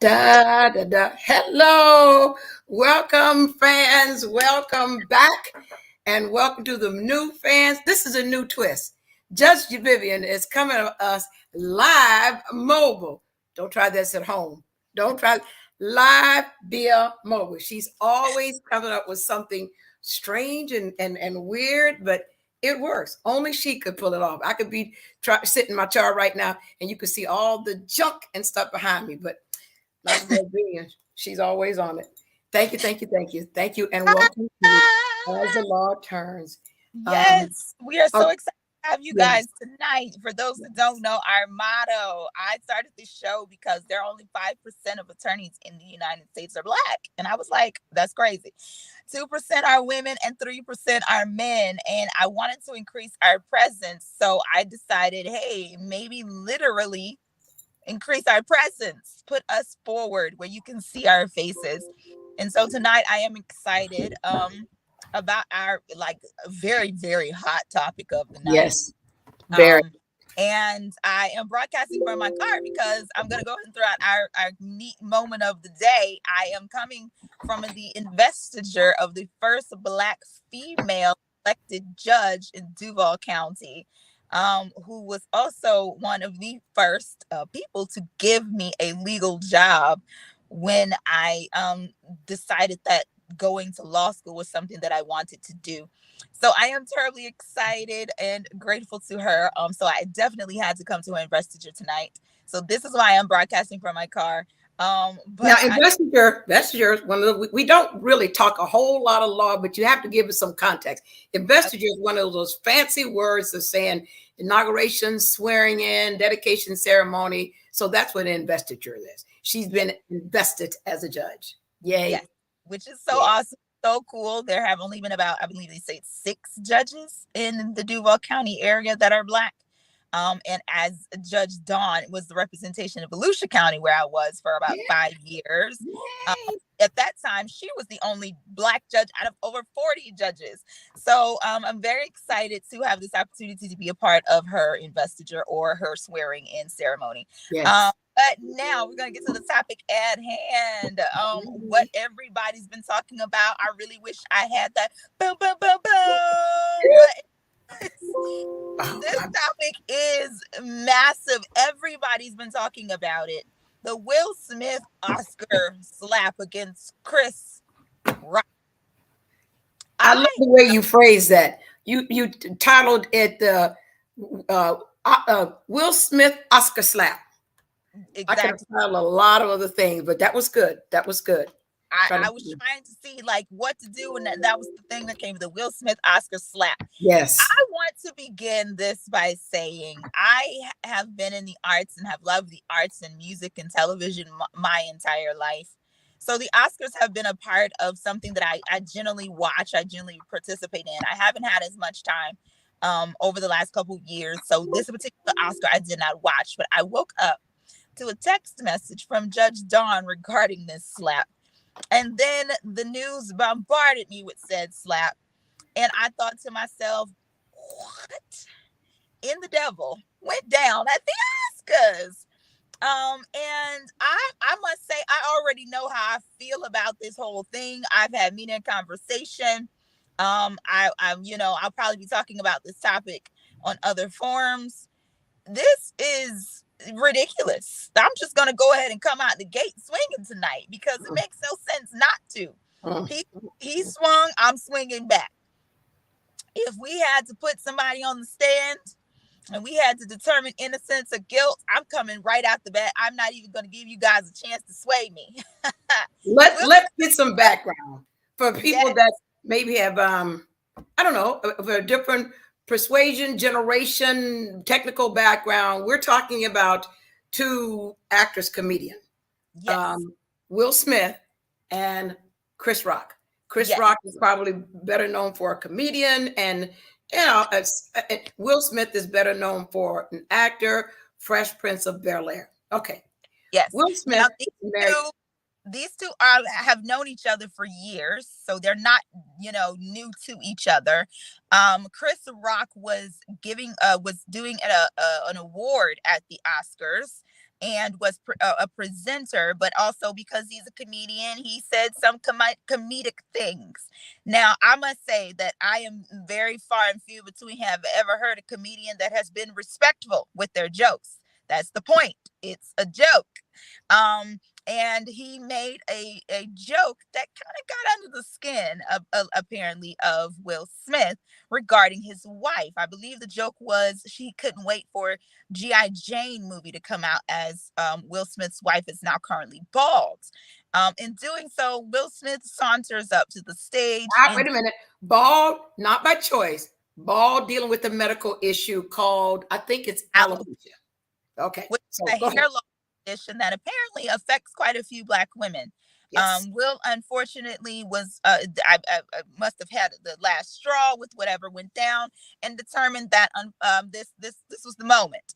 Da, da, da. Hello, welcome fans, welcome back, and welcome to the new fans. This is a new twist. Judge Vivian is coming to us live mobile. Don't try this at home. Don't try live via mobile. She's always coming up with something strange and weird, but it works. Only she could pull it off. I could be sitting in my chair right now, and you could see all the junk and stuff behind me, but not Vivian. She's always on it. Thank you, thank you, thank you, thank you, and welcome to As the Law Turns. Yes, we are Oh, so excited to have you yes, guys tonight. For those that don't know, our motto, I started this show because there are only 5% of attorneys in the United States are Black. And I was like, that's crazy. 2% are women and 3% are men. And I wanted to increase our presence. So I decided, hey, maybe literally increase our presence, put us forward where you can see our faces. And so tonight I am excited about our like very, very hot topic of the night. yes, very. Um and I am broadcasting from my car because I'm going to go ahead and throw out our neat moment of the day. I am coming from the investiture of the first Black female elected judge in Duval County, who was also one of the first people to give me a legal job when I decided that going to law school was something that I wanted to do. So I am terribly excited and grateful to her. So I definitely had to come to her investiture tonight. So this is why I'm broadcasting from my car. Now, But I investiture, one of we don't really talk a whole lot of law, but you have to give us some context. Investiture is one of those fancy words of saying inauguration, swearing in, dedication ceremony. So that's what an investiture is. She's yeah, been invested as a judge. Yay. yes, which is so Yeah. awesome, so cool. There have only been about, I believe they say 6 judges in the Duval County area that are Black. And as Judge Dawn was the representation of Volusia County, where I was for about 5 years. Um, at that time, she was the only Black judge out of over 40 judges. So I'm very excited to have this opportunity to be a part of her investiture or her swearing in ceremony. Yes. But now we're going to get to the topic at hand. What everybody's been talking about. I really wish I had that boom, boom, boom, boom. But Oh, this topic is massive. Everybody's been talking about it. The Will Smith Oscar slap against Chris Rock. I love I the way you phrase that. You titled it Will Smith Oscar slap. I could have exactly. titled a lot of other things, but that was good. That was good. Try I was to, trying to see like what to do, and that was the thing that came with the Will Smith Oscar slap. yes. I want to begin this by saying have been in the arts and have loved the arts and music and television my entire life. So the Oscars have been a part of something that I generally watch, I generally participate in. I haven't had as much time over the last couple of years. So this particular Oscar I did not watch, but I woke up to a text message from Judge Dawn regarding this slap. And then the news bombarded me with said slap. And I thought to myself, what in the devil went down at the Oscars? And I must say I already know how I feel about this whole thing. I've had media conversation. I'm I'll probably be talking about this topic on other forums. This is ridiculous. I'm just gonna go ahead and come out the gate swinging tonight because it makes no sense not to. Mm. He he swung, I'm swinging back. If we had to put somebody on the stand and we had to determine innocence or guilt, I'm coming right out the bat. I'm not even going to give you guys a chance to sway me. Let's get some background for people Yes, that maybe have I don't know of a different persuasion, generation, technical background. We're talking about two actors, comedian. yes, um, Will Smith and Chris Rock. Chris yes, Rock is probably better known for a comedian, and Will Smith is better known for an actor. Fresh Prince of Bel Air. Okay, yes. Will Now Smith is married. two, these two are have known each other for years, so they're not new to each other. Chris Rock was doing an award at the Oscars. and was a presenter, but also because he's a comedian, he said some comedic things. Now, I must say that I am very far and few between have ever heard a comedian that has been respectful with their jokes. That's the point. It's a joke. Um, and he made a joke that kind of got under the skin of apparently of Will Smith regarding his wife. I believe the joke was she couldn't wait for G.I. Jane movie to come out, as Will Smith's wife is now currently bald. In doing so, Will Smith saunters up to the stage. Wait a minute. Bald, not by choice. Bald, dealing with a medical issue called, I think it's alopecia. Okay. With a hair loss condition that apparently affects quite a few Black women. Yes. Will unfortunately was I must have had the last straw with whatever went down, and determined that this was the moment.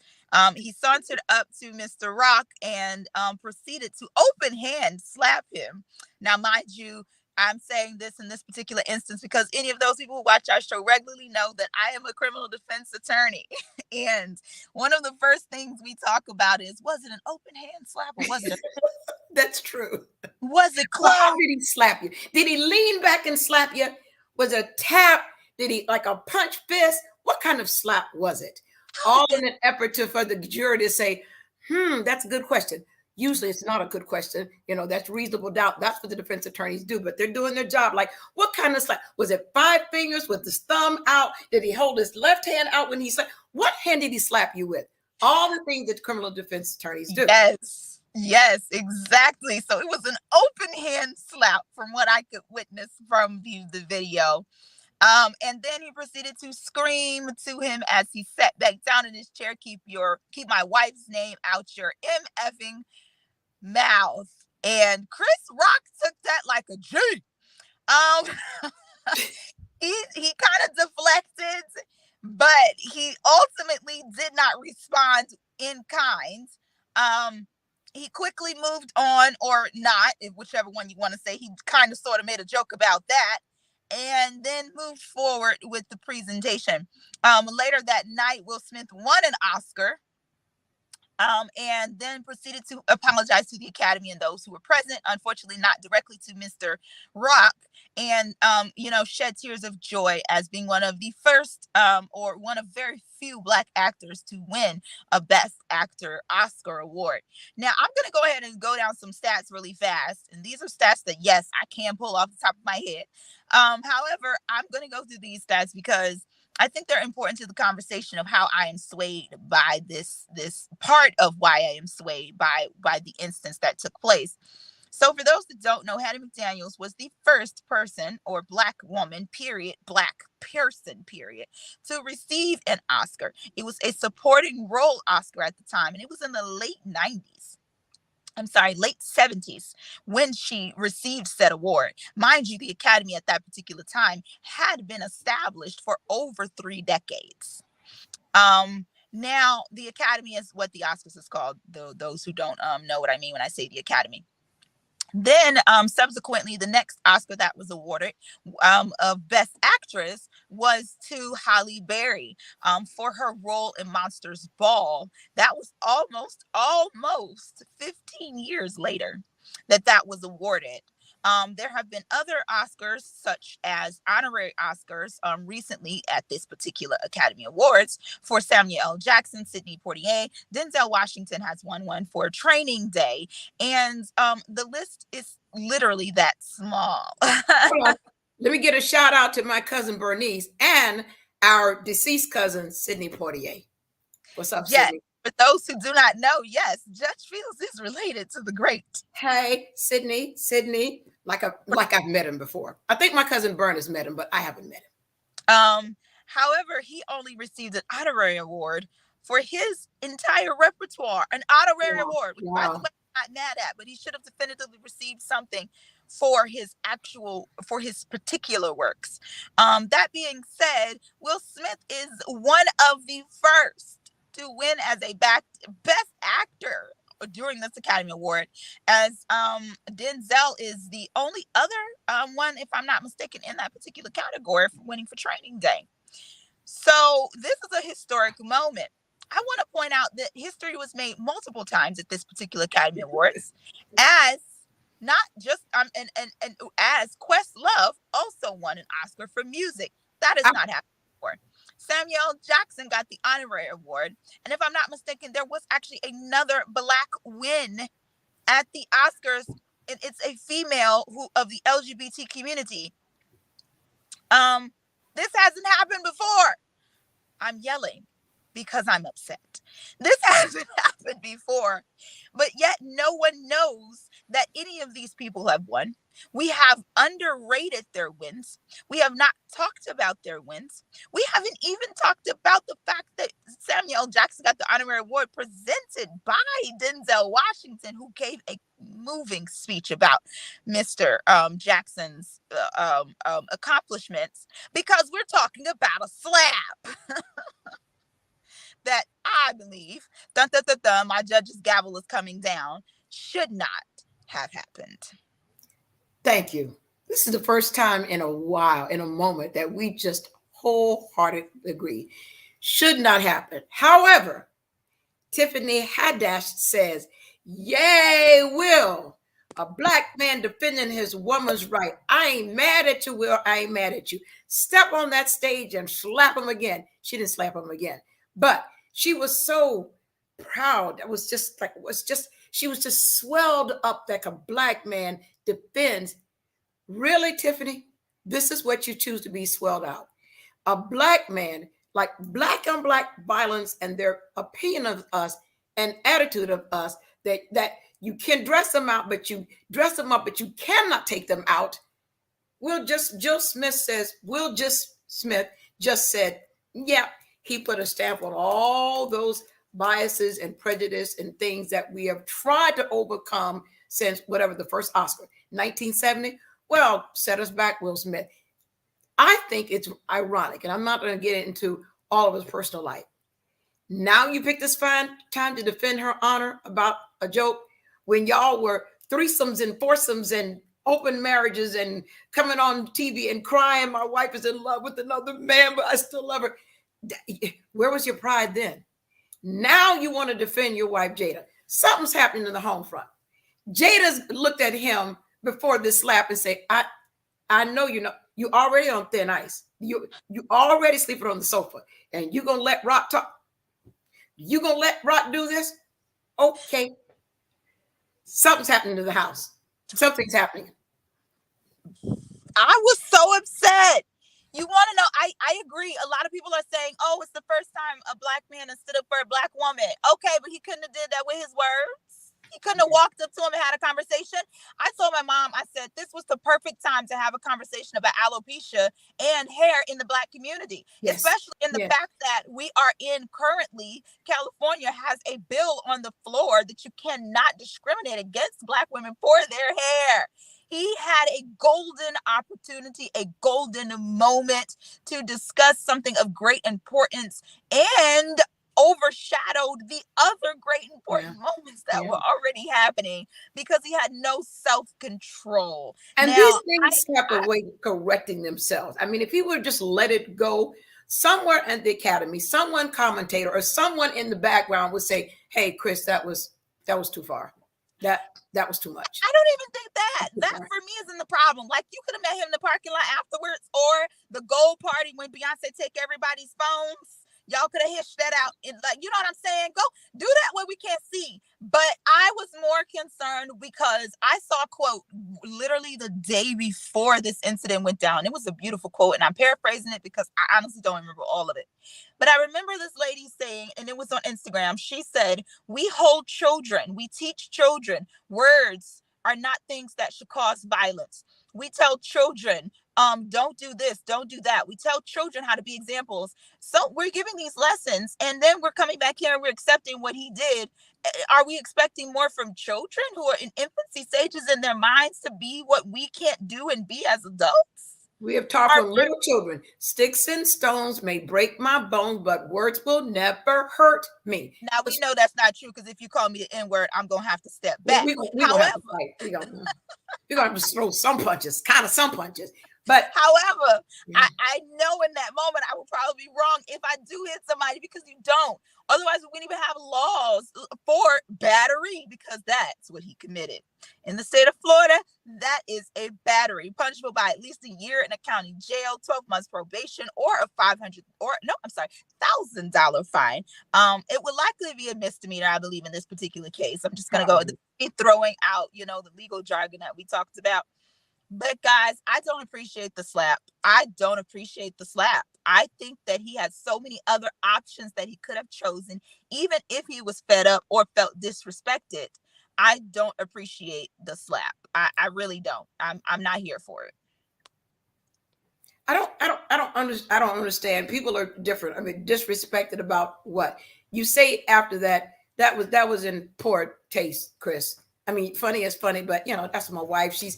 He sauntered up to Mr. Rock and proceeded to open hand slap him. Now, mind you, I'm saying this in this particular instance because any of those people who watch our show regularly know that I am a criminal defense attorney. And one of the first things we talk about is, was it an open hand slap or was it That's true. Was it close? How did he slap you? Did he lean back and slap you? Was it a tap? Did he like a punch fist? What kind of slap was it? All in an effort for the jury to say, that's a good question. Usually it's not a good question. That's reasonable doubt. That's what the defense attorneys do, but they're doing their job. Like, what kind of slap? Was it 5 fingers with his thumb out? Did he hold his left hand out when he slapped? What hand did he slap you with? All the things that criminal defense attorneys do. Yes, exactly. So it was an open hand slap from what I could witness from the video. And then he proceeded to scream to him as he sat back down in his chair, keep my wife's name out your MFing mouth. And Chris Rock took that like a G. He kind of deflected, but he ultimately did not respond in kind. He quickly moved on, or not, whichever one you want to say. He kind of sort of made a joke about that, and then moved forward with the presentation. Later that night, Will Smith won an Oscar, and then proceeded to apologize to the Academy and those who were present. Unfortunately, not directly to Mr. Rock, and shed tears of joy as being one of the first, or one of very few Black actors to win a Best Actor Oscar award. Now, I'm going to go ahead and go down some stats really fast, and these are stats that, yes, I can pull off the top of my head. However, I'm going to go through these stats because I think they're important to the conversation of how I am swayed by this part of why I am swayed by the instance that took place. So for those that don't know, Hattie McDaniels was the first person, or Black woman, period, Black person, period, to receive an Oscar. It was a supporting role Oscar at the time, and it was in the late 70s when she received said award. Mind you, the Academy at that particular time had been established for over 3 decades. Now, the Academy is what the Oscars is called, those who don't know what I mean when I say the Academy. Then subsequently, the next Oscar that was awarded of Best Actress was to Halle Berry for her role in Monsters Ball. That was almost 15 years later that was awarded. There have been other Oscars, such as honorary Oscars, recently at this particular Academy Awards for Samuel L. Jackson, Sidney Poitier. Denzel Washington has won one for Training Day, and the list is literally that small. Let me get a shout out to my cousin Bernice and our deceased cousin Sidney Poitier. What's up, Sidney? For those who do not know, yes, Judge Fields is related to the great. Hey, Sidney, like I've met him before. I think my cousin Bern has met him, but I haven't met him. However, he only received an honorary award for his entire repertoire, an honorary award, which by the way, I'm not mad at, but he should have definitively received something for his particular works. That being said, Will Smith is one of the first to win as a Best Actor during this Academy Award, as Denzel is the only other one, if I'm not mistaken, in that particular category for winning for Training Day. So this is a historic moment. I want to point out that history was made multiple times at this particular Academy Awards, as not just and as Questlove also won an Oscar for music. That has not happened before. Samuel Jackson got the honorary award, and if I'm not mistaken, there was actually another Black win at the Oscars. It's a female who of the LGBT community. This hasn't happened before. I'm yelling because I'm upset. This hasn't happened before, but yet no one knows that any of these people have won. We have underrated their wins. We have not talked about their wins. We haven't even talked about the fact that Samuel Jackson got the honorary award presented by Denzel Washington, who gave a moving speech about Mr. Jackson's accomplishments, because we're talking about a slap that I believe, my judge's gavel is coming down, should not have happened. Thank you. This is the first time in a while, in a moment, that we just wholeheartedly agree. Should not happen. However, Tiffany Haddish says, yay, Will. A Black man defending his woman's right. I ain't mad at you, Will. I ain't mad at you. Step on that stage and slap him again. She didn't slap him again. But she was so proud. It was just like, she was just swelled up like a Black man defends. Really, Tiffany? This is what you choose to be swelled out. A Black man, like Black on Black violence and their opinion of us and attitude of us, that you can dress them out, but you dress them up, but you cannot take them out. Will Smith just said, yeah, he put a stamp on all those biases and prejudice and things that we have tried to overcome since whatever the first Oscar, 1970. Well, set us back, Will Smith. I think it's ironic, and I'm not going to get into all of his personal life. Now you pick this fine time to defend her honor about a joke when y'all were threesomes and foursomes and open marriages and coming on TV and crying, my wife is in love with another man, but I still love her. Where was your pride then? Now you want to defend your wife, Jada. Something's happening in the home front. Jada's looked at him before this slap and say, I know you already on thin ice. You already sleeping on the sofa, and you gonna let Rock talk. You gonna let Rock do this? Okay. Something's happening to the house. Something's happening. I was so upset. You want to know, I agree. A lot of people are saying, oh, it's the first time a Black man has stood up for a Black woman. Okay, but he couldn't have did that with his words. He couldn't have walked up to him and had a conversation. I told my mom, I said, this was the perfect time to have a conversation about alopecia and hair in the Black community, yes. Especially in the fact that we are in currently, California has a bill on the floor that you cannot discriminate against Black women for their hair. He had a golden opportunity, a golden moment to discuss something of great importance and overshadowed the other great important moments that were already happening because he had no self-control. And now, these things kept away correcting themselves. I mean, if he would just let it go, somewhere at the Academy, someone commentator or someone in the background would say, hey, Chris, that was too far. That was too much. I don't even think that for me isn't the problem. Like, you could have met him in the parking lot afterwards, or the gold party when Beyonce take everybody's phones. Y'all could have hished that out. Like, you know what I'm saying? Go do that where we can't see. But I was more concerned because I saw a quote literally the day before this incident went down. It was a beautiful quote, and I'm paraphrasing it because I honestly don't remember all of it. But I remember this lady saying, and it was on Instagram, she said, we hold children, we teach children, words are not things that should cause violence. We tell children, don't do this, don't do that. We tell children how to be examples. So we're giving these lessons, and then we're coming back here and we're accepting what he did. Are we expecting more from children who are in infancy stages in their minds to be what we can't do and be as adults? We have taught from little children, sticks and stones may break my bones, but words will never hurt me. Now, we know that's not true, because if you call me the N-word, I'm going to have to step back. We're going to have to throw some punches, kind of some punches. But however, I know in that moment I will probably be wrong if I do hit somebody, because you don't. Otherwise, we wouldn't even have laws for battery, because that's what he committed. In the state of Florida, that is a battery, punishable by at least a year in a county jail, 12 months probation, or a $1,000 fine. It would likely be a misdemeanor, I believe, in this particular case. I'm just gonna go throwing out, the legal jargon that we talked about. But guys, I don't appreciate the slap. I don't appreciate the slap. I think that he had so many other options that he could have chosen, even if he was fed up or felt disrespected. I don't appreciate the slap. I really don't. I'm not here for it. I don't understand. People are different. I mean, disrespected about what? You say after that, that was in poor taste, Chris. I mean, funny is funny, but that's my wife. She's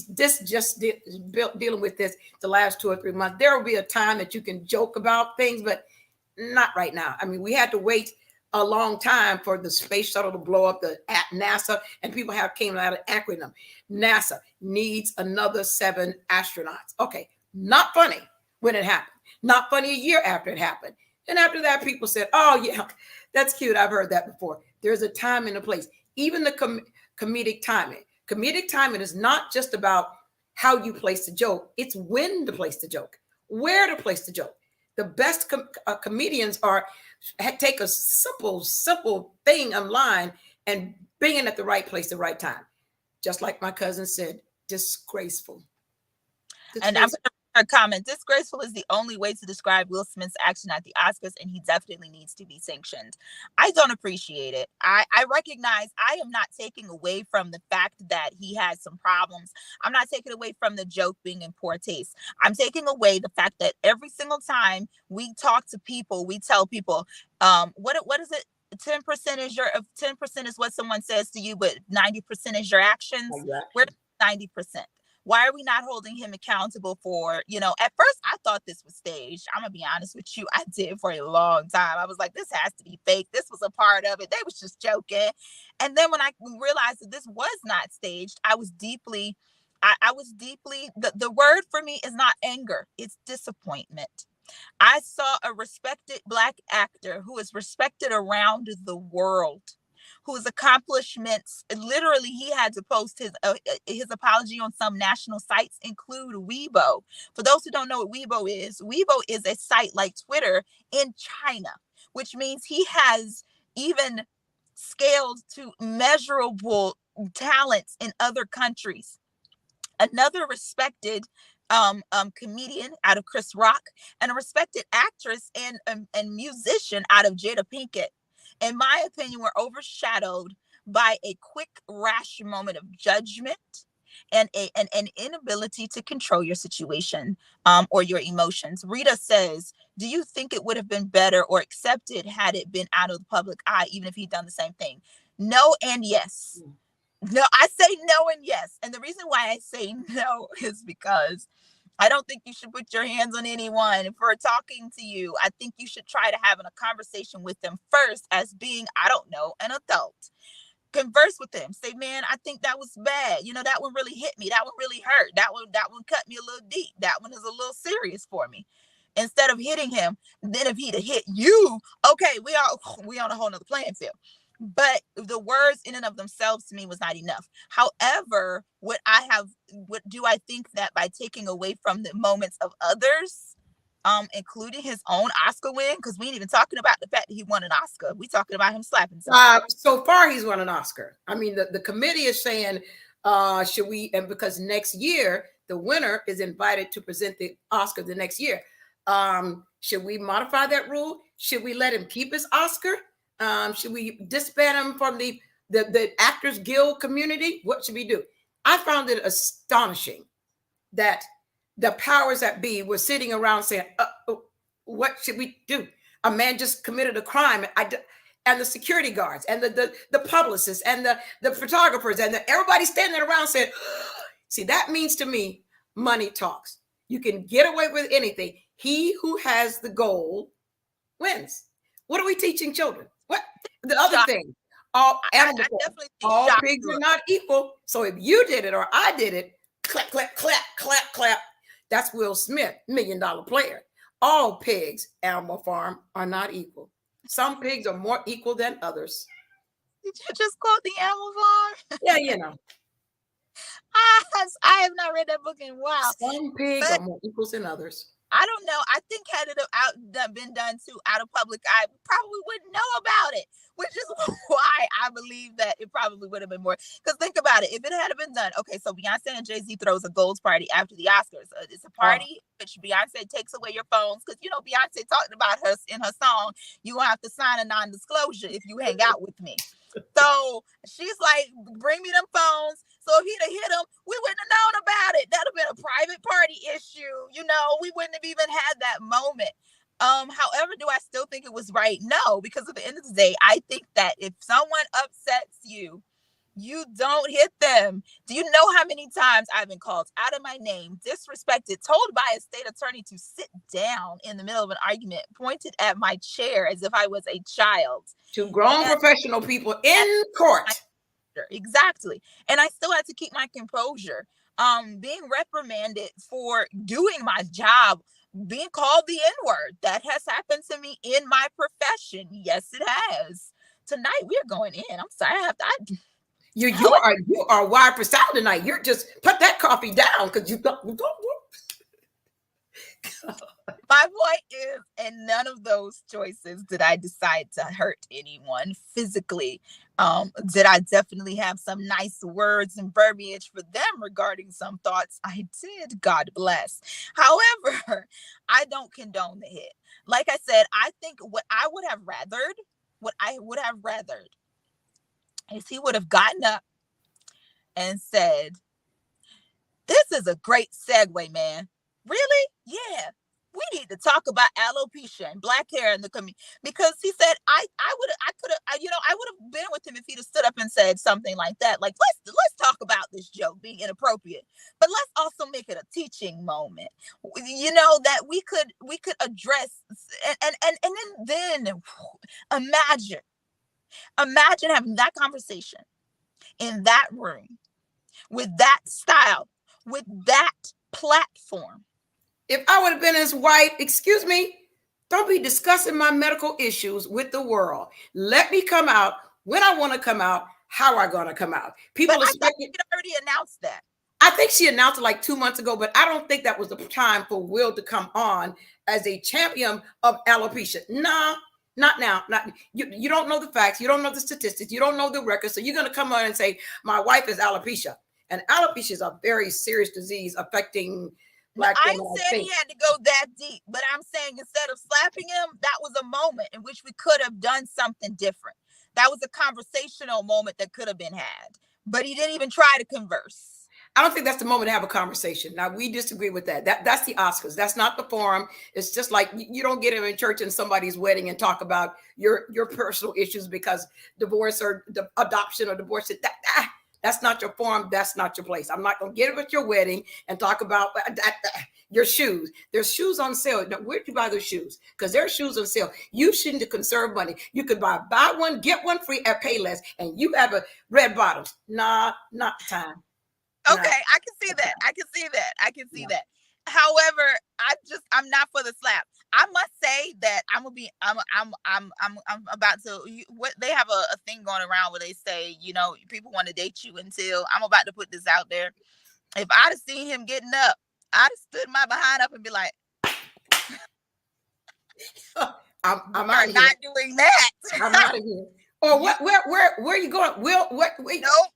dealing with this the last 2 or 3 months. There will be a time that you can joke about things, but not right now. I mean, we had to wait a long time for the space shuttle to blow up at NASA, and people came out of acronym. NASA needs another 7 astronauts. Okay, not funny when it happened. Not funny a year after it happened. And after that, people said, "Oh yeah, that's cute. I've heard that before." There's a time and a place. Even the comedic timing. Comedic timing is not just about how you place the joke. It's when to place the joke, where to place the joke. The best comedians take a simple thing online and bring it at the right place, the right time. Just like my cousin said, disgraceful. And I'm going to a comment. Disgraceful is the only way to describe Will Smith's action at the Oscars, and he definitely needs to be sanctioned. I don't appreciate it. I recognize I am not taking away from the fact that he has some problems. I'm not taking away from the joke being in poor taste. I'm taking away the fact that every single time we talk to people, we tell people, what is it? 10% is 10% is what someone says to you, but 90% is your actions. We're 90%. Why are we not holding him accountable for, at first I thought this was staged. I'm going to be honest with you. I did for a long time. I was like, this has to be fake. This was a part of it. They was just joking. And then when I realized that this was not staged, I was deeply, the word for me is not anger. It's disappointment. I saw a respected Black actor who is respected around the world, whose accomplishments, literally he had to post his apology on some national sites, include Weibo. For those who don't know what Weibo is a site like Twitter in China, which means he has even scaled to measurable talents in other countries. Another respected comedian out of Chris Rock, and a respected actress and musician out of Jada Pinkett, in my opinion, were overshadowed by a quick, rash moment of judgment and an inability to control your situation or your emotions. Rita says, do you think it would have been better or accepted had it been out of the public eye, even if he'd done the same thing? No and yes. No, I say no and yes. And the reason why I say no is because I don't think you should put your hands on anyone for talking to you. I think you should try to have a conversation with them first as being, I don't know, an adult. Converse with them. Say, man, I think that was bad. That one really hit me. That one really hurt. That one cut me a little deep. That one is a little serious for me. Instead of hitting him, then if he'd have hit you, okay, we on a whole nother playing field. But the words in and of themselves to me was not enough. However, what do I think that by taking away from the moments of others, including his own Oscar win, because we ain't even talking about the fact that he won an Oscar. We talking about him slapping somebody. So far, he's won an Oscar. I mean, the committee is saying, should we, and because next year, the winner is invited to present the Oscar the next year. Should we modify that rule? Should we let him keep his Oscar? Should we disband him from the Actors Guild community? What should we do? I found it astonishing that the powers that be were sitting around saying, what should we do? A man just committed a crime. And the security guards and the publicists and the photographers and everybody standing around saying, see, that means to me, money talks. You can get away with anything. He who has the goal wins. What are we teaching children? What the other thing? All animals, all pigs are not equal. So if you did it or I did it, clap, clap, clap, clap, clap. That's Will Smith, $1 million player. All pigs, Animal Farm, are not equal. Some pigs are more equal than others. Did you just quote the Animal Farm? Yeah, you know. I have not read that book in a while. Some pigs are more equals than others. I don't know. I think had it been done too out of public eye, we probably wouldn't know about it, which is why I believe that it probably would have been more. Because think about it, if it had been done, okay, so Beyonce and Jay-Z throws a goals party after the Oscars. It's a party which Beyonce takes away your phones because, you know, Beyonce talked about her in her song, you gonna have to sign a non-disclosure if you hang out with me. So she's like, bring me them phones. So if he'd have hit him, we wouldn't have known about it. That'd have been a private party issue. You know, we wouldn't have even had that moment. However, do I still think it was right? No, because at the end of the day, I think that if someone upsets you, you don't hit them. Do you know how many times I've been called out of my name, disrespected, told by a state attorney to sit down in the middle of an argument, pointed at my chair as if I was a child? To grown professional people in court. Exactly. And I still had to keep my composure. Being reprimanded for doing my job, being called the N-word, that has happened to me in my profession. Yes, it has. Tonight we're going in. I'm sorry. You are wired for sound tonight. You're just put that coffee down because you don't. My point is, in none of those choices did I decide to hurt anyone physically. Did I definitely have some nice words and verbiage for them regarding some thoughts? I did, God bless. However, I don't condone the hit. Like I said, I think what I would have rathered is he would have gotten up and said, this is a great segue, man. Really? Yeah. We need to talk about alopecia and black hair in the community, because he said I would have been with him if he'd have stood up and said something like that. Like, let's talk about this joke being inappropriate, but let's also make it a teaching moment. You know, that we could address and then imagine having that conversation in that room with that style, with that platform. If I would have been his wife, excuse me, don't be discussing my medical issues with the world. Let me come out when I want to come out, how I going to come out. People expect it. Already announced that. I think she announced it like 2 months ago, but I don't think that was the time for Will to come on as a champion of alopecia. No, not now. Not you don't know the facts. You don't know the statistics. You don't know the records. So you're going to come on and say, my wife is alopecia. And alopecia is a very serious disease affecting Black women. I said he had to go that deep, but I'm saying instead of slapping him, that was a moment in which we could have done something different. That was a conversational moment that could have been had, but he didn't even try to converse. I don't think that's the moment to have a conversation. Now, we disagree with that. That's the Oscars. That's not the forum. It's just like you don't get him in church and somebody's wedding and talk about your personal issues because divorce or adoption or divorce. That's not your forum. That's not your place. I'm not going to get up at your wedding and talk about your shoes. There's shoes on sale. Now, where'd you buy those shoes? Because there's shoes on sale. You shouldn't conserve money. You could buy one, get one free at Payless, and you have a red bottoms. Nah, not the time. Okay, I can see that. I can see that. However, I'm not for the slap. I must say that I'm about to. They have a thing going around where they say, you know, people want to date you until. I'm about to put this out there. If I'd have seen him getting up, I'd have stood my behind up and be like, I'm not doing that. I'm out of here. Or what? Where are you going? Will? What? Wait. Nope.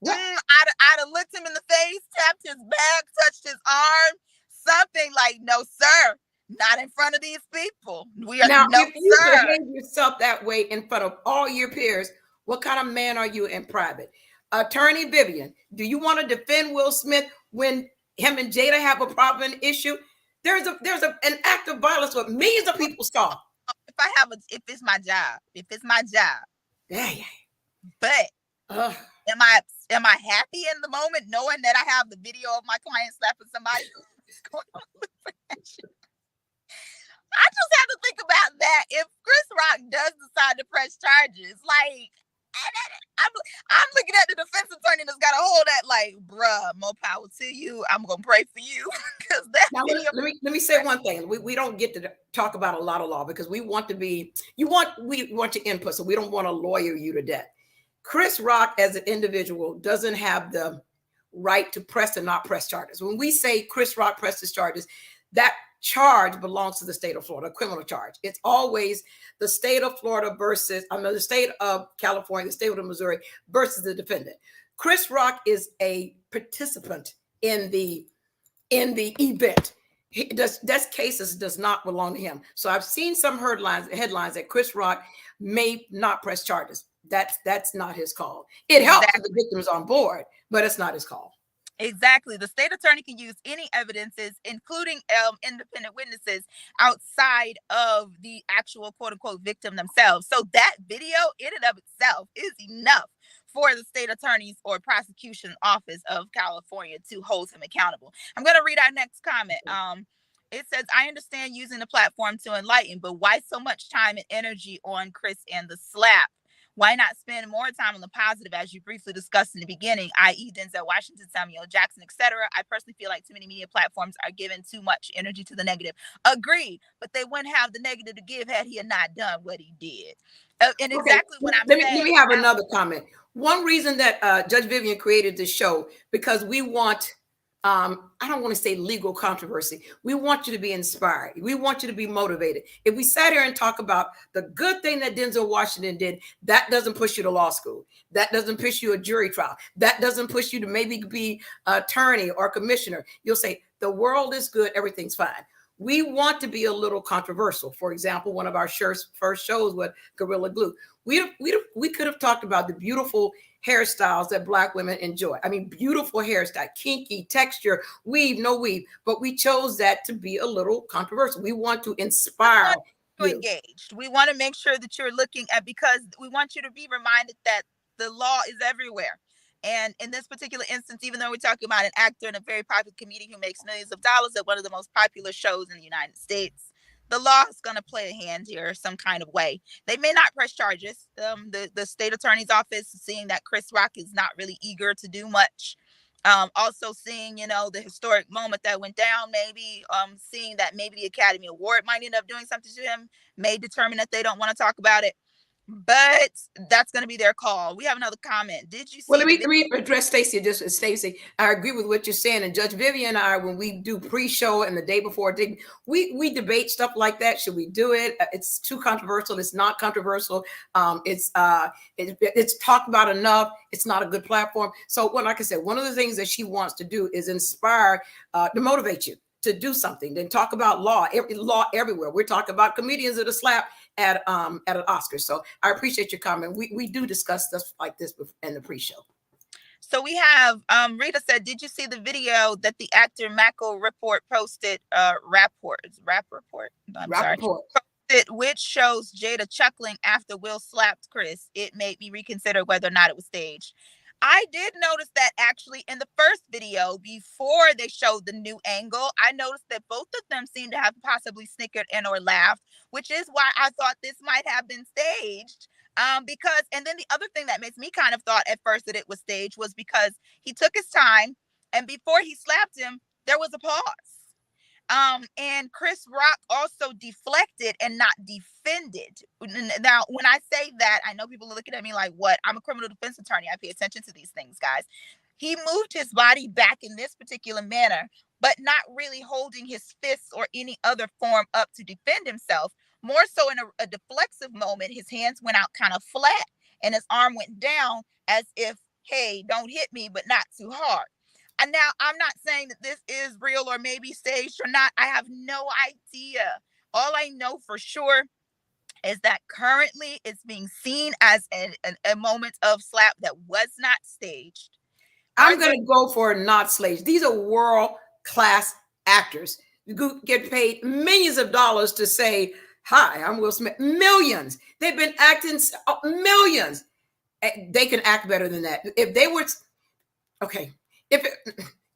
I'd have looked him in the face, tapped his back, touched his arm, something like, no, sir, not in front of these people. We are now, no, if you sir. behave yourself that way in front of all your peers, what kind of man are you in private? Attorney Vivian, do you want to defend Will Smith when him and Jada have a problem issue? There's an act of violence what millions of people saw. If it's my job. Yeah. But am I happy in the moment knowing that I have the video of my client slapping somebody? I just have to think about that. If Chris Rock does decide to press charges, like, I'm looking at the defense attorney that's got to hold that like, bruh, more power to you. I'm gonna pray for you because that Now video. let me say one thing. We don't get to talk about a lot of law because we want your input, so we don't want to lawyer you to death. Chris Rock as an individual doesn't have the right to press and not press charges. When we say Chris Rock presses charges, that charge belongs to the state of Florida, a criminal charge. It's always the state of Florida versus, the state of California, the state of Missouri versus the defendant. Chris Rock is a participant in the event. That cases does not belong to him. So I've seen some headlines that Chris Rock may not press charges. That's not his call. It helps if the victim's on board, but it's not his call. Exactly. The state attorney can use any evidences, including independent witnesses, outside of the actual quote unquote victim themselves. So that video in and of itself is enough for the state attorney's or prosecution office of California to hold him accountable. I'm going to read our next comment. It says, I understand using the platform to enlighten, but why so much time and energy on Chris and the slap? Why not spend more time on the positive, as you briefly discussed in the beginning, i.e. Denzel Washington, Samuel Jackson, etc.? I personally feel like too many media platforms are giving too much energy to the negative. Agreed, but they wouldn't have the negative to give had he not done what he did. And exactly what I'm saying. Let me have another comment. One reason that Judge Vivian created this show, because we want, I don't want to say legal controversy. We want you to be inspired. We want you to be motivated. If we sat here and talk about the good thing that Denzel Washington did, that doesn't push you to law school. That doesn't push you a jury trial. That doesn't push you to maybe be attorney or commissioner. You'll say, the world is good. Everything's fine. We want to be a little controversial. For example, one of our first shows with Gorilla Glue, we could have talked about the beautiful hairstyles that Black women enjoy. I mean, beautiful hairstyle, kinky texture, weave, no weave. But we chose that to be a little controversial. We want to inspire you. Engaged. We want to make sure that you're looking at, because we want you to be reminded that the law is everywhere. And in this particular instance, even though we're talking about an actor and a very popular comedian who makes millions of dollars at one of the most popular shows in the United States, the law is going to play a hand here some kind of way. They may not press charges. The state attorney's office, seeing that Chris Rock is not really eager to do much. Also seeing, the historic moment that went down, maybe seeing that maybe the Academy Award might end up doing something to him, may determine that they don't want to talk about it. But that's going to be their call. We have another comment. Did you see? Well, let me address Stacey. Stacey, I agree with what you're saying. And Judge Vivian and I, when we do pre-show and the day before, we debate stuff like that. Should we do it? It's too controversial. It's not controversial. It's talked about enough. It's not a good platform. So, like I said, one of the things that she wants to do is inspire, to motivate you to do something. Then talk about law everywhere. We're talking about comedians that are slapped at an Oscar. So I appreciate your comment. We do discuss stuff like this in the pre-show. So we have Rita said, did you see the video that the actor Mako Report posted? Rappaport, which shows Jada chuckling after Will slapped Chris. It made me reconsider whether or not it was staged. I did notice that actually in the first video, before they showed the new angle, I noticed that both of them seemed to have possibly snickered and or laughed, which is why I thought this might have been staged. Because, and then the other thing that makes me kind of thought at first that it was staged was because he took his time, and before he slapped him, there was a pause. And Chris Rock also deflected and not defended. Now, when I say that, I know people are looking at me like, what? I'm a criminal defense attorney. I pay attention to these things, guys. He moved his body back in this particular manner, but not really holding his fists or any other form up to defend himself. More so in a deflexive moment, his hands went out kind of flat and his arm went down as if, hey, don't hit me, but not too hard. And now I'm not saying that this is real or maybe staged or not. I have no idea. All I know for sure is that currently it's being seen as a moment of slap that was not staged. I'm going to go for not staged. These are world-class actors. You get paid millions of dollars to say, hi, I'm Will Smith. Millions. They've been acting millions. They can act better than that. If they were, okay.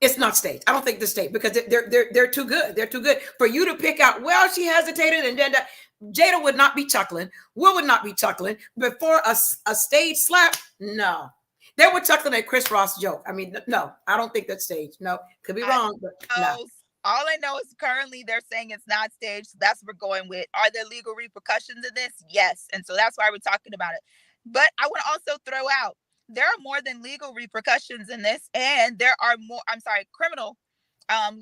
It's not staged. I don't think the state, because they're too good. They're too good for you to pick out. Well, she hesitated and then that. Jada would not be chuckling. Will would not be chuckling before a stage slap. No, they were chuckling at Chris Ross' joke. I mean, no, I don't think that's stage. No, could be I wrong, but no. know. All I know is currently they're saying it's not staged. So that's what we're going with. Are there legal repercussions in this? Yes. And so that's why we're talking about it. But I want to also throw out there are more than legal repercussions in this, and there are more, I'm sorry, criminal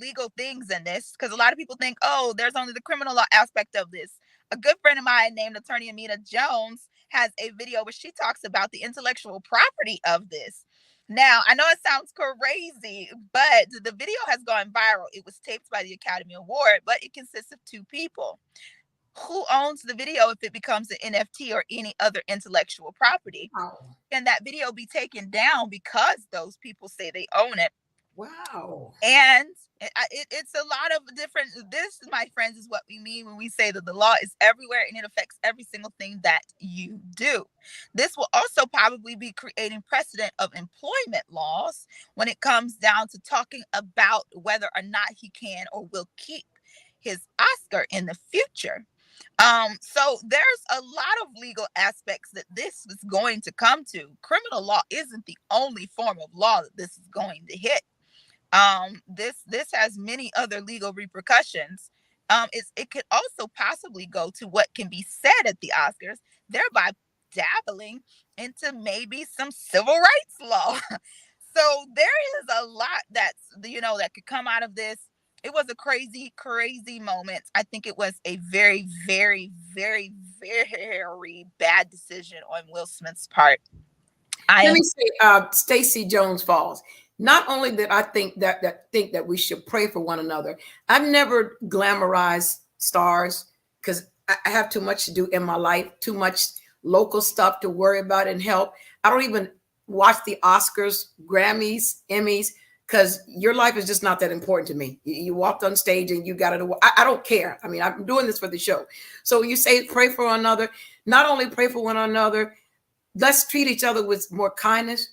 legal things in this, because a lot of people think, oh, there's only the criminal law aspect of this. A good friend of mine named attorney Amina Jones has a video where she talks about the intellectual property of this. Now, I know it sounds crazy, but the video has gone viral. It was taped by the Academy Award, but it consists of two people. Who owns the video if it becomes an NFT or any other intellectual property? Wow. Can that video be taken down because those people say they own it? Wow. And it's a lot of different. This, my friends, is what we mean when we say that the law is everywhere and it affects every single thing that you do. This will also probably be creating precedent of employment laws when it comes down to talking about whether or not he can or will keep his Oscar in the future. So there's a lot of legal aspects that this is going to come to. Criminal law isn't the only form of law that this is going to hit. This has many other legal repercussions. It could also possibly go to what can be said at the Oscars, thereby dabbling into maybe some civil rights law. So there is a lot that could come out of this. It was a crazy, crazy moment. I think it was a very, very, very, very bad decision on Will Smith's part. Let me say, Stacey Jones Falls. Not only did I think that we should pray for one another. I've never glamorized stars because I have too much to do in my life, too much local stuff to worry about and help. I don't even watch the Oscars, Grammys, Emmys, because your life is just not that important to me. You walked on stage and you got it. I don't care. I mean, I'm doing this for the show. So you say pray for one another. Not only pray for one another, let's treat each other with more kindness.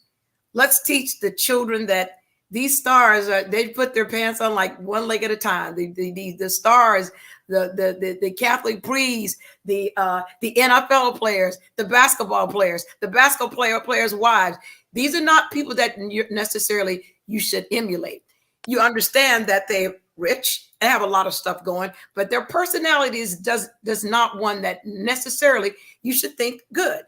Let's teach the children that these stars they put their pants on like one leg at a time. The stars, the Catholic priests, the NFL players, the basketball players, the basketball players' wives. These are not people that necessarily you should emulate. You understand that they're rich and have a lot of stuff going, but their personalities does not one that necessarily you should think good.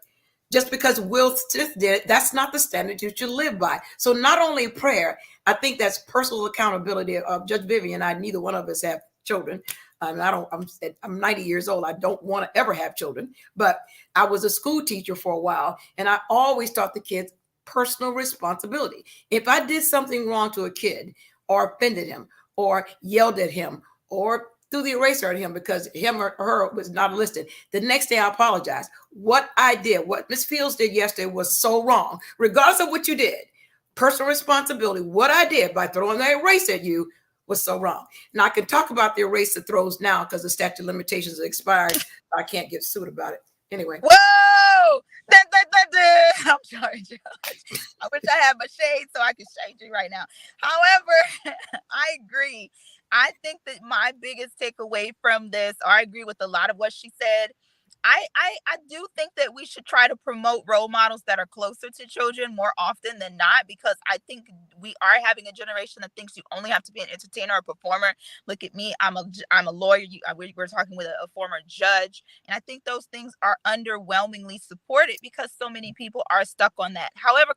Just because Will Smith did it, that's not the standard you should live by. So not only prayer, I think that's personal accountability. Of Judge Vivian and I, neither one of us have children. I'm 90 years old. I don't want to ever have children, but I was a school teacher for a while, and I always taught the kids personal responsibility. If I did something wrong to a kid or offended him or yelled at him or threw the eraser at him because him or her was not listed, the next day I apologize. What I did, what Ms. Fields did yesterday was so wrong. Regardless of what you did, personal responsibility, what I did by throwing that eraser at you was so wrong. Now I can talk about the eraser throws now because the statute of limitations is expired. I can't get sued about it. Anyway. Whoa! I'm sorry, Judge. I wish I had my shade so I could shade you right now. However, I agree. I think that my biggest takeaway from this, or I agree with a lot of what she said. I do think that we should try to promote role models that are closer to children more often than not, because I think we are having a generation that thinks you only have to be an entertainer or performer. Look at me, I'm a lawyer. We're talking with a former judge, and I think those things are underwhelmingly supported because so many people are stuck on that. However,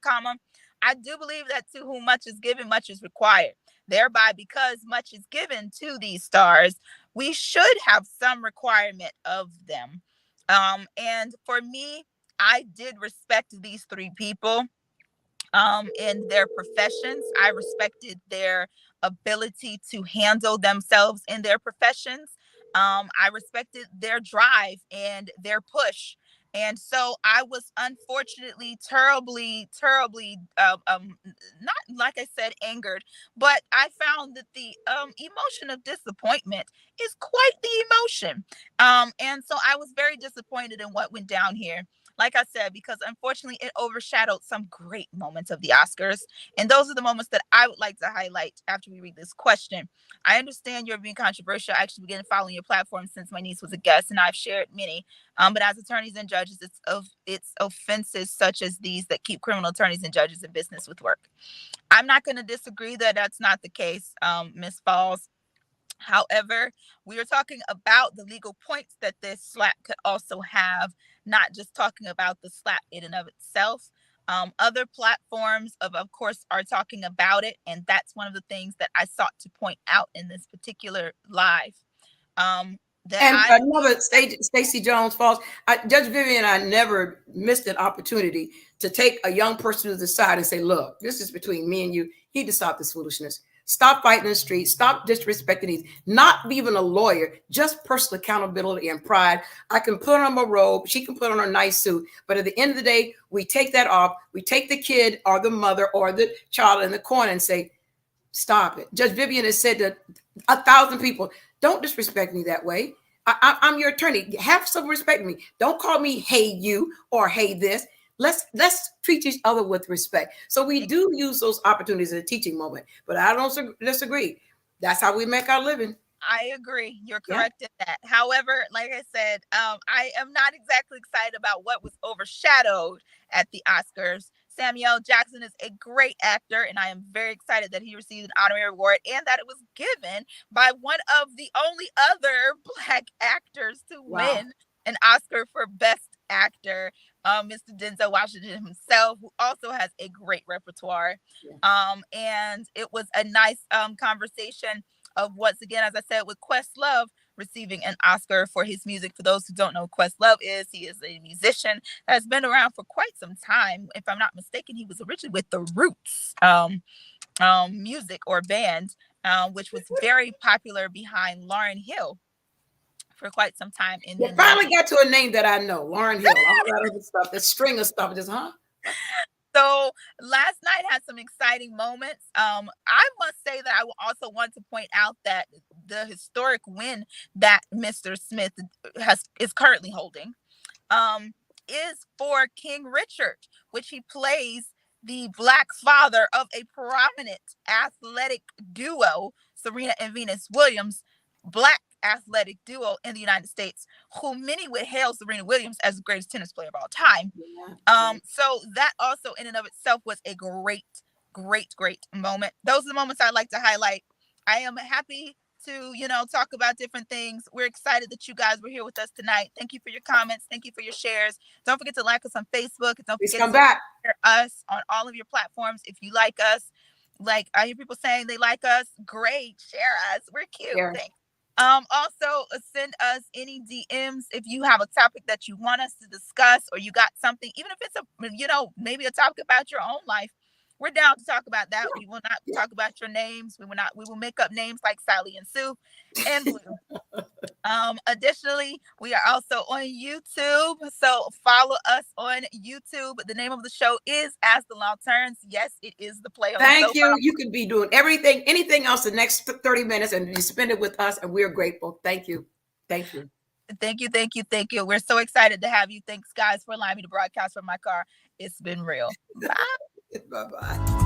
I do believe that to whom much is given, much is required. Thereby, because much is given to these stars, we should have some requirement of them. And for me, I did respect these three people in their professions. I respected their ability to handle themselves in their professions. I respected their drive and their push. And so I was unfortunately terribly, not like I said, angered, but I found that the emotion of disappointment is quite the emotion. And so I was very disappointed in what went down here. Like I said, because unfortunately it overshadowed some great moments of the Oscars. And those are the moments that I would like to highlight after we read this question. I understand you're being controversial. I actually began following your platform since my niece was a guest, and I've shared many. But as attorneys and judges, it's offenses such as these that keep criminal attorneys and judges in business with work. I'm not going to disagree that that's not the case, Ms. Falls. However, we are talking about the legal points that this slap could also have, not just talking about the slap in and of itself. Other platforms, of course, are talking about it, and that's one of the things that I sought to point out in this particular live. And another, Stacey Jones Falls, Judge Vivian and I never missed an opportunity to take a young person to the side and say, look, this is between me and you. You need to stop this foolishness. Stop fighting in the street. Stop disrespecting these. Not even a lawyer, just personal accountability and pride. I can put on my robe. She can put on her nice suit. But at the end of the day, we take that off. We take the kid or the mother or the child in the corner and say, stop it. Judge Vivian has said to 1,000 people, don't disrespect me that way. I'm your attorney. Have some respect for me. Don't call me hey you or hey this. Let's treat each other with respect. So we do use those opportunities as a teaching moment, but I don't disagree. That's how we make our living. I agree. You're correct in that. However, like I said, I am not exactly excited about what was overshadowed at the Oscars. Samuel Jackson is a great actor, and I am very excited that he received an honorary award and that it was given by one of the only other Black actors to win an Oscar for Best Actor, Mr. Denzel Washington himself, who also has a great repertoire. And it was a nice conversation of, once again, as I said, with Questlove receiving an Oscar for his music. For those who don't know who Questlove is, he is a musician that has been around for quite some time. If I'm not mistaken, he was originally with the Roots music or band, which was very popular behind Lauryn Hill for quite some time. And you finally got to a name that I know, Lauryn Hill. All that other stuff, the string of stuff, just So last night had some exciting moments. I must say that I will also want to point out that the historic win that Mr. Smith is currently holding is for King Richard, which he plays the Black father of a prominent athletic duo, Serena and Venus Williams, Black athletic duo in the United States, who many would hail Serena Williams as the greatest tennis player of all time. So that also in and of itself was a great moment. Those are the moments I like to highlight. I am happy to, talk about different things. We're excited that you guys were here with us tonight. Thank you for your comments. Thank you for your shares. Don't forget to like us on Facebook. Don't forget to share us on all of your platforms. If you like us, like I hear people saying they like us, great, share us. We're cute. Yeah. Thanks. Also send us any DMs if you have a topic that you want us to discuss, or you got something, even if it's maybe a topic about your own life. We're down to talk about that. We will not talk about your names. We will make up names like Sally and Sue and Blue. Additionally, we are also on YouTube. So follow us on YouTube. The name of the show is As the Law Turns. Yes, it is the play on. Thank you. You could be doing anything else the next 30 minutes, and you spend it with us, and we're grateful. Thank you. Thank you. Thank you. Thank you. Thank you. We're so excited to have you. Thanks, guys, for allowing me to broadcast from my car. It's been real. Bye. Bye-bye.